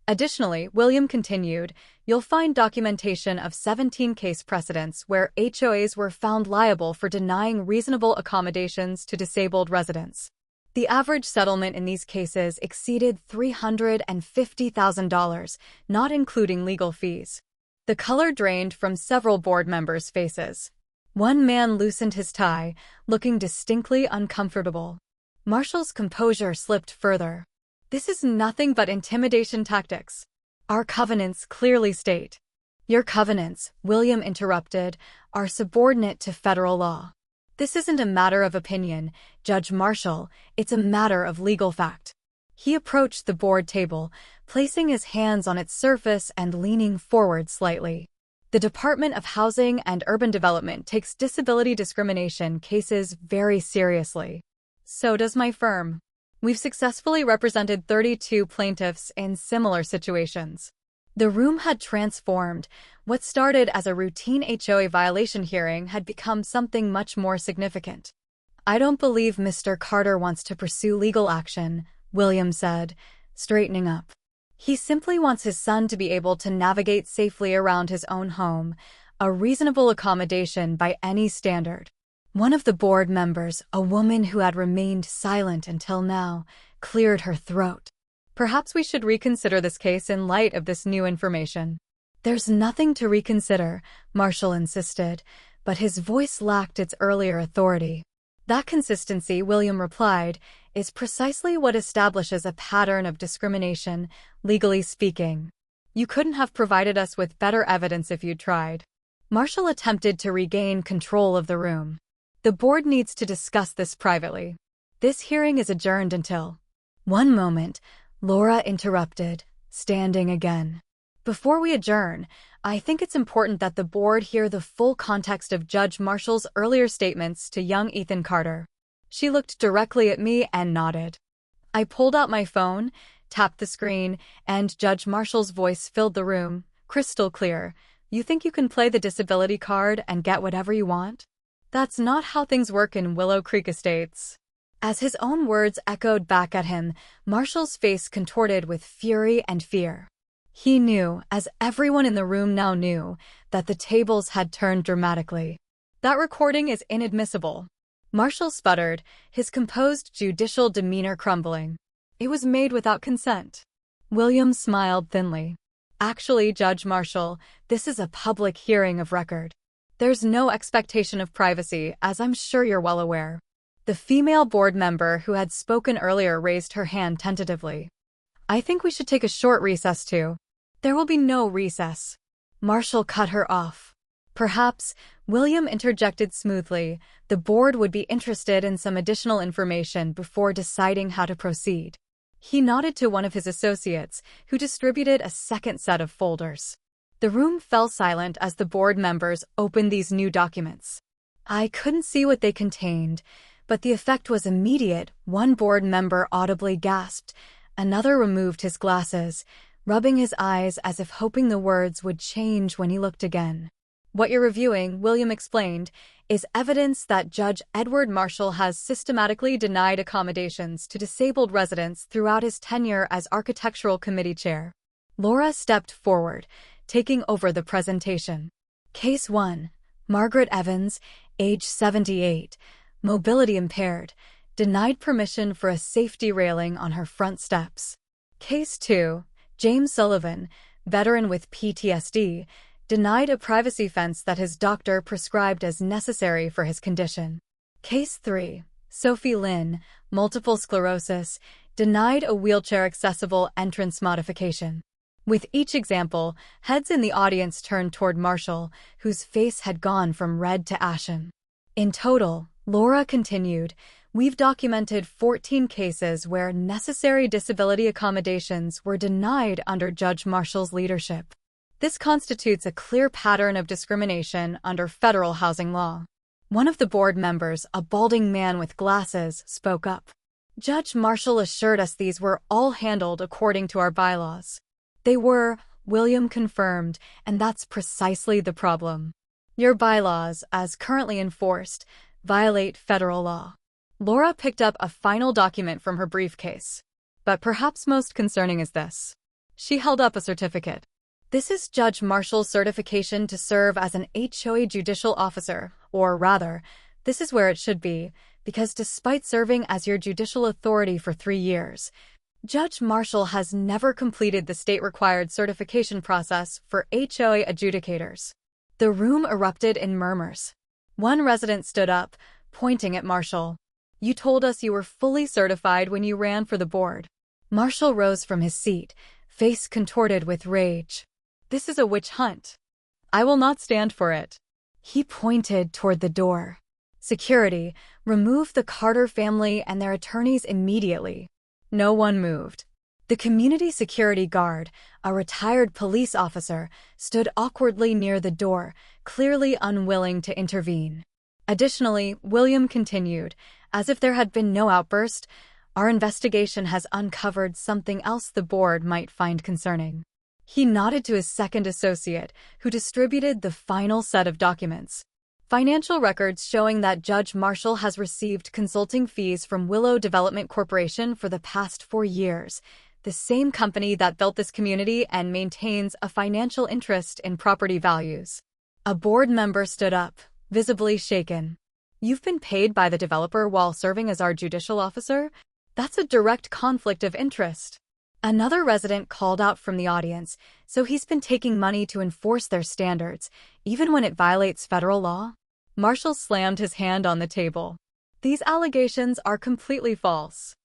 Additionally, William continued, you'll find documentation of 17 case precedents where HOAs were found liable for denying reasonable accommodations to disabled residents. The average settlement in these cases exceeded $350,000, not including legal fees. The color drained from several board members' faces. One man loosened his tie, looking distinctly uncomfortable. Marshall's composure slipped further. This is nothing but intimidation tactics. Our covenants clearly state. Your covenants, William interrupted, are subordinate to federal law. This isn't a matter of opinion, Judge Marshall, it's a matter of legal fact. He approached the board table, placing his hands on its surface and leaning forward slightly. The Department of Housing and Urban Development takes disability discrimination cases very seriously. So does my firm. We've successfully represented 32 plaintiffs in similar situations. The room had transformed. What started as a routine HOA violation hearing had become something much more significant. I don't believe Mr. Carter wants to pursue legal action, William said, straightening up. He simply wants his son to be able to navigate safely around his own home, a reasonable accommodation by any standard. One of the board members, a woman who had remained silent until now, cleared her throat. Perhaps we should reconsider this case in light of this new information. There's nothing to reconsider, Marshall insisted, but his voice lacked its earlier authority. That consistency, William replied, is precisely what establishes a pattern of discrimination, legally speaking. You couldn't have provided us with better evidence if you'd tried. Marshall attempted to regain control of the room. The board needs to discuss this privately. This hearing is adjourned until... One moment, Laura interrupted, standing again. Before we adjourn, I think it's important that the board hear the full context of Judge Marshall's earlier statements to young Ethan Carter. She looked directly at me and nodded. I pulled out my phone, tapped the screen, and Judge Marshall's voice filled the room, crystal clear. You think you can play the disability card and get whatever you want? That's not how things work in Willow Creek Estates. As his own words echoed back at him, Marshall's face contorted with fury and fear. He knew, as everyone in the room now knew, that the tables had turned dramatically. That recording is inadmissible. Marshall sputtered, his composed judicial demeanor crumbling. It was made without consent. William smiled thinly. Actually, Judge Marshall, this is a public hearing of record. There's no expectation of privacy, as I'm sure you're well aware. The female board member who had spoken earlier raised her hand tentatively. I think we should take a short recess too. There will be no recess. Marshall cut her off. Perhaps, William interjected smoothly, the board would be interested in some additional information before deciding how to proceed. He nodded to one of his associates, who distributed a second set of folders. The room fell silent as the board members opened these new documents. I couldn't see what they contained, but the effect was immediate. One board member audibly gasped. Another removed his glasses, rubbing his eyes as if hoping the words would change when he looked again. What you're reviewing, William explained, is evidence that Judge Edward Marshall has systematically denied accommodations to disabled residents throughout his tenure as Architectural Committee Chair. Laura stepped forward, taking over the presentation. Case 1. Margaret Evans, age 78, mobility impaired, denied permission for a safety railing on her front steps. Case 2. James Sullivan, veteran with PTSD, denied a privacy fence that his doctor prescribed as necessary for his condition. Case 3. Sophie Lynn, multiple sclerosis, denied a wheelchair-accessible entrance modification. With each example, heads in the audience turned toward Marshall, whose face had gone from red to ashen. In total, Laura continued, we've documented 14 cases where necessary disability accommodations were denied under Judge Marshall's leadership. This constitutes a clear pattern of discrimination under federal housing law. One of the board members, a balding man with glasses, spoke up. Judge Marshall assured us these were all handled according to our bylaws. They were, William confirmed, and that's precisely the problem. Your bylaws, as currently enforced, violate federal law. Laura picked up a final document from her briefcase. But perhaps most concerning is this. She held up a certificate. This is Judge Marshall's certification to serve as an HOA judicial officer, or rather, this is where it should be, because despite serving as your judicial authority for 3 years, Judge Marshall has never completed the state-required certification process for HOA adjudicators. The room erupted in murmurs. One resident stood up, pointing at Marshall. "You told us you were fully certified when you ran for the board." Marshall rose from his seat, face contorted with rage. "This is a witch hunt. I will not stand for it." He pointed toward the door. "Security, remove the Carter family and their attorneys immediately." No one moved. The community security guard, a retired police officer, stood awkwardly near the door, clearly unwilling to intervene. Additionally, William continued, as if there had been no outburst, "Our investigation has uncovered something else the board might find concerning." He nodded to his second associate, who distributed the final set of documents. Financial records showing that Judge Marshall has received consulting fees from Willow Development Corporation for the past 4 years, the same company that built this community and maintains a financial interest in property values. A board member stood up, visibly shaken. "You've been paid by the developer while serving as our judicial officer? That's a direct conflict of interest." Another resident called out from the audience, "So he's been taking money to enforce their standards, even when it violates federal law?" Marshall slammed his hand on the table. "These allegations are completely false.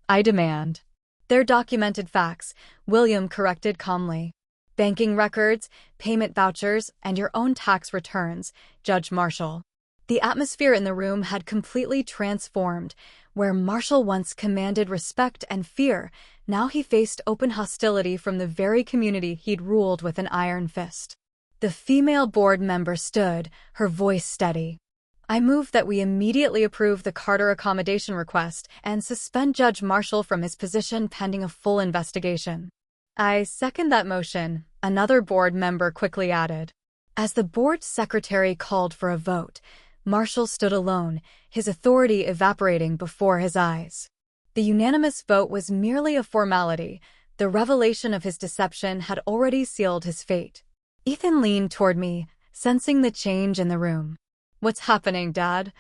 I demand." "They're documented facts," William corrected calmly. "Banking records, payment vouchers, and your own tax returns, Judge Marshall." The atmosphere in the room had completely transformed. Where Marshall once commanded respect and fear, now he faced open hostility from the very community he'd ruled with an iron fist. The female board member stood, her voice steady. "I move that we immediately approve the Carter accommodation request and suspend Judge Marshall from his position pending a full investigation." "I second that motion," another board member quickly added. As the board secretary called for a vote, Marshall stood alone, his authority evaporating before his eyes. The unanimous vote was merely a formality. The revelation of his deception had already sealed his fate. Ethan leaned toward me, sensing the change in the room. "What's happening, Dad?"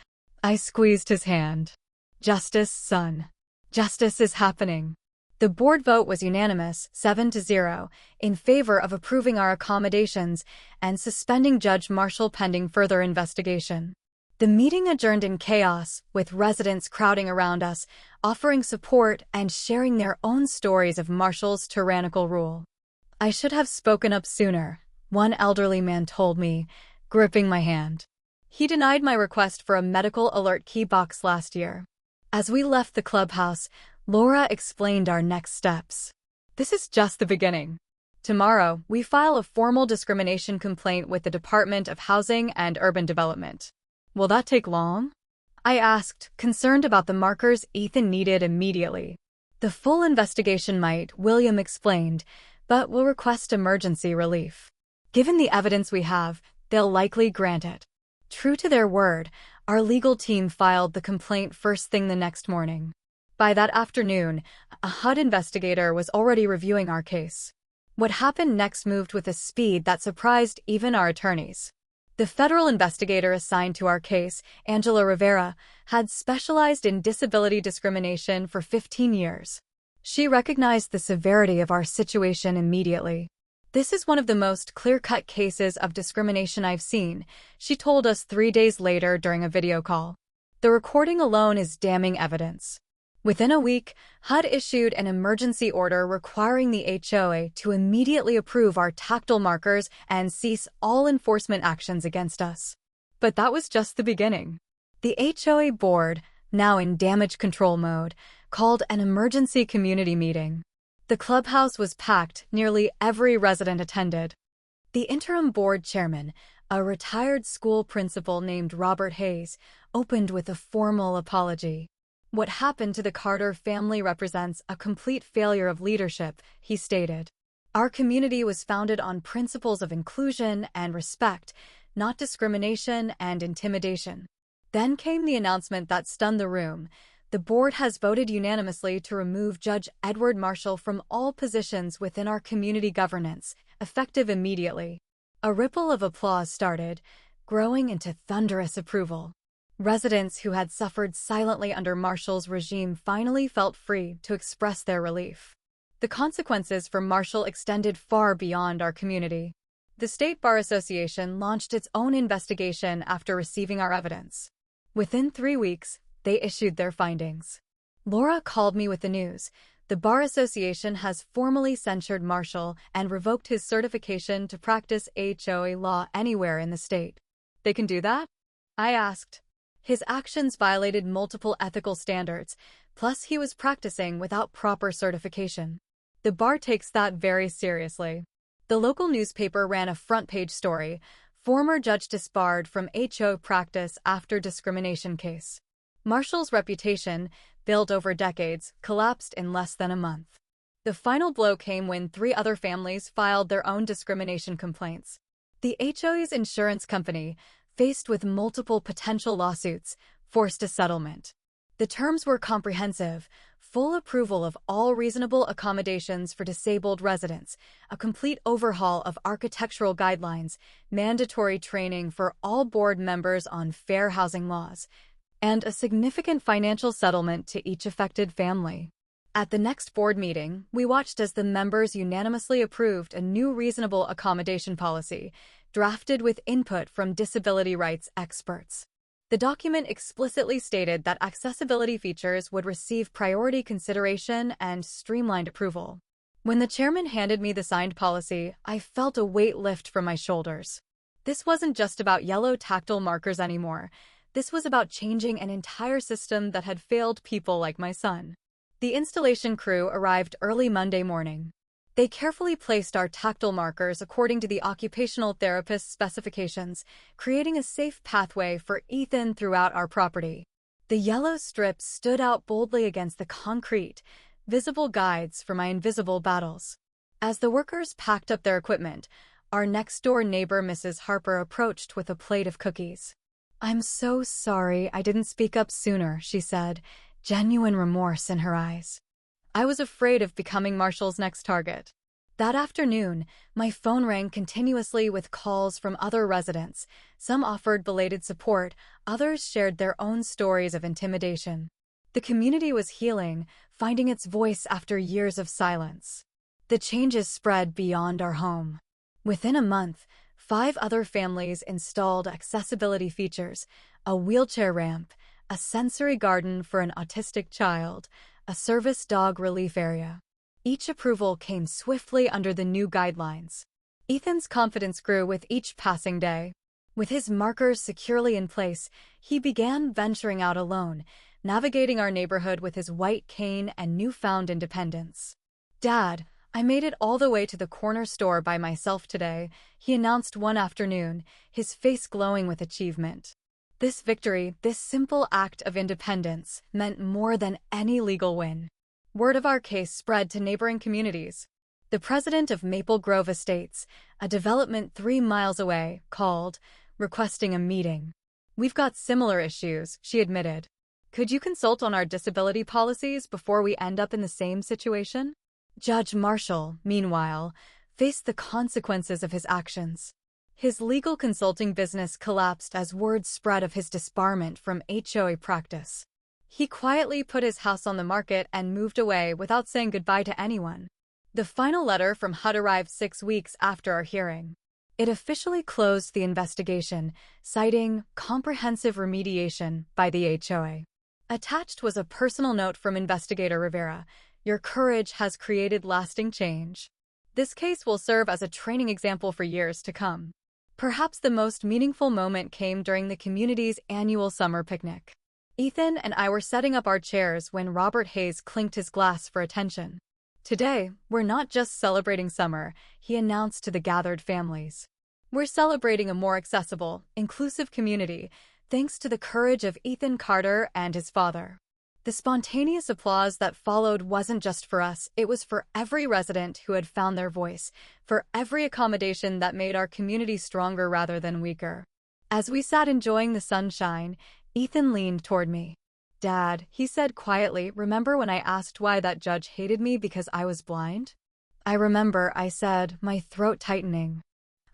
I squeezed his hand. "Justice, son. Justice is happening." The board vote was unanimous, 7-0, in favor of approving our accommodations and suspending Judge Marshall pending further investigation. The meeting adjourned in chaos, with residents crowding around us, offering support and sharing their own stories of Marshall's tyrannical rule. "I should have spoken up sooner," one elderly man told me, gripping my hand. He denied my request for a medical alert key box last year. As we left the clubhouse, Laura explained our next steps. "This is just the beginning. Tomorrow, we file a formal discrimination complaint with the Department of Housing and Urban Development." "Will that take long?" I asked, concerned about the markers Ethan needed immediately. "The full investigation might," William explained, "but we'll request emergency relief. Given the evidence we have, they'll likely grant it." True to their word, our legal team filed the complaint first thing the next morning. By that afternoon, a HUD investigator was already reviewing our case. What happened next moved with a speed that surprised even our attorneys. The federal investigator assigned to our case, Angela Rivera, had specialized in disability discrimination for 15 years. She recognized the severity of our situation immediately. "This is one of the most clear-cut cases of discrimination I've seen," she told us 3 days later during a video call. "The recording alone is damning evidence." Within a week, HUD issued an emergency order requiring the HOA to immediately approve our tactile markers and cease all enforcement actions against us. But that was just the beginning. The HOA board, now in damage control mode, called an emergency community meeting. The clubhouse was packed, nearly every resident attended. The interim board chairman, a retired school principal named Robert Hayes, opened with a formal apology. "What happened to the Carter family represents a complete failure of leadership," he stated. "Our community was founded on principles of inclusion and respect, not discrimination and intimidation." Then came the announcement that stunned the room. The board has voted unanimously to remove Judge Edward Marshall from all positions within our community governance, effective immediately. A ripple of applause started, growing into thunderous approval. Residents who had suffered silently under Marshall's regime finally felt free to express their relief. The consequences for Marshall extended far beyond our community. The State Bar Association launched its own investigation after receiving our evidence. Within 3 weeks, they issued their findings. Laura called me with the news. The Bar Association has formally censured Marshall and revoked his certification to practice HOA law anywhere in the state. They can do that? I asked. His actions violated multiple ethical standards, plus he was practicing without proper certification. The bar takes that very seriously. The local newspaper ran a front-page story, "Former Judge Disbarred from HOA Practice After Discrimination Case." Marshall's reputation, built over decades, collapsed in less than a month. The final blow came when 3 other families filed their own discrimination complaints. The HOA's insurance company, faced with multiple potential lawsuits, forced a settlement. The terms were comprehensive: full approval of all reasonable accommodations for disabled residents, a complete overhaul of architectural guidelines, mandatory training for all board members on fair housing laws, and a significant financial settlement to each affected family. At the next board meeting, we watched as the members unanimously approved a new reasonable accommodation policy, drafted with input from disability rights experts. The document explicitly stated that accessibility features would receive priority consideration and streamlined approval. When the chairman handed me the signed policy, I felt a weight lift from my shoulders. This wasn't just about yellow tactile markers anymore. This was about changing an entire system that had failed people like my son. The installation crew arrived early Monday morning. They carefully placed our tactile markers according to the occupational therapist's specifications, creating a safe pathway for Ethan throughout our property. The yellow strips stood out boldly against the concrete, visible guides for my invisible battles. As the workers packed up their equipment, our next-door neighbor Mrs. Harper approached with a plate of cookies. "I'm so sorry I didn't speak up sooner," she said, genuine remorse in her eyes. I was afraid of becoming Marshall's next target. That afternoon, my phone rang continuously with calls from other residents. Some offered belated support, others shared their own stories of intimidation. The community was healing, finding its voice after years of silence. The changes spread beyond our home. Within a month, 5 other families installed accessibility features: a wheelchair ramp, a sensory garden for an autistic child, a service dog relief area. Each approval came swiftly under the new guidelines. Ethan's confidence grew with each passing day. With his markers securely in place, he began venturing out alone, navigating our neighborhood with his white cane and newfound independence. "Dad, I made it all the way to the corner store by myself today," he announced one afternoon, his face glowing with achievement. This victory, this simple act of independence, meant more than any legal win. Word of our case spread to neighboring communities. The president of Maple Grove Estates, a development 3 miles away, called, requesting a meeting. "We've got similar issues," she admitted. "Could you consult on our disability policies before we end up in the same situation?" Judge Marshall, meanwhile, faced the consequences of his actions. His legal consulting business collapsed as word spread of his disbarment from HOA practice. He quietly put his house on the market and moved away without saying goodbye to anyone. The final letter from HUD arrived 6 weeks after our hearing. It officially closed the investigation, citing comprehensive remediation by the HOA. Attached was a personal note from Investigator Rivera: "Your courage has created lasting change." This case will serve as a training example for years to come. Perhaps the most meaningful moment came during the community's annual summer picnic. Ethan and I were setting up our chairs when Robert Hayes clinked his glass for attention. "Today, we're not just celebrating summer," he announced to the gathered families. "We're celebrating a more accessible, inclusive community, thanks to the courage of Ethan Carter and his father." The spontaneous applause that followed wasn't just for us, it was for every resident who had found their voice, for every accommodation that made our community stronger rather than weaker. As we sat enjoying the sunshine, Ethan leaned toward me. "Dad," he said quietly, "remember when I asked why that judge hated me because I was blind?" "I remember," I said, my throat tightening.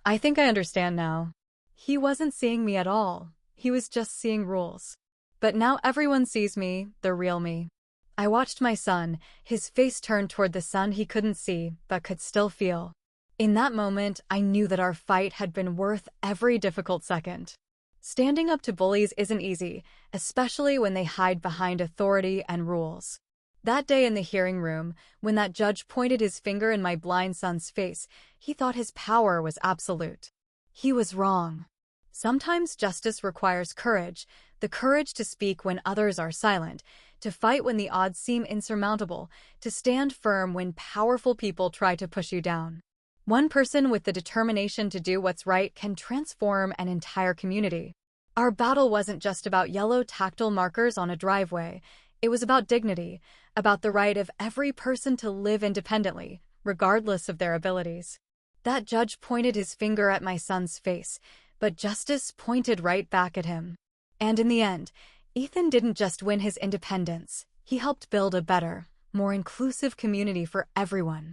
"I think I understand now." He wasn't seeing me at all. He was just seeing rules. But now everyone sees me, the real me. I watched my son, his face turned toward the sun he couldn't see, but could still feel. In that moment, I knew that our fight had been worth every difficult second. Standing up to bullies isn't easy, especially when they hide behind authority and rules. That day in the hearing room, when that judge pointed his finger in my blind son's face, he thought his power was absolute. He was wrong. Sometimes justice requires courage, the courage to speak when others are silent, to fight when the odds seem insurmountable, to stand firm when powerful people try to push you down. One person with the determination to do what's right can transform an entire community. Our battle wasn't just about yellow tactile markers on a driveway. It was about dignity, about the right of every person to live independently, regardless of their abilities. That judge pointed his finger at my son's face, but justice pointed right back at him. And in the end, Ethan didn't just win his independence. He helped build a better, more inclusive community for everyone.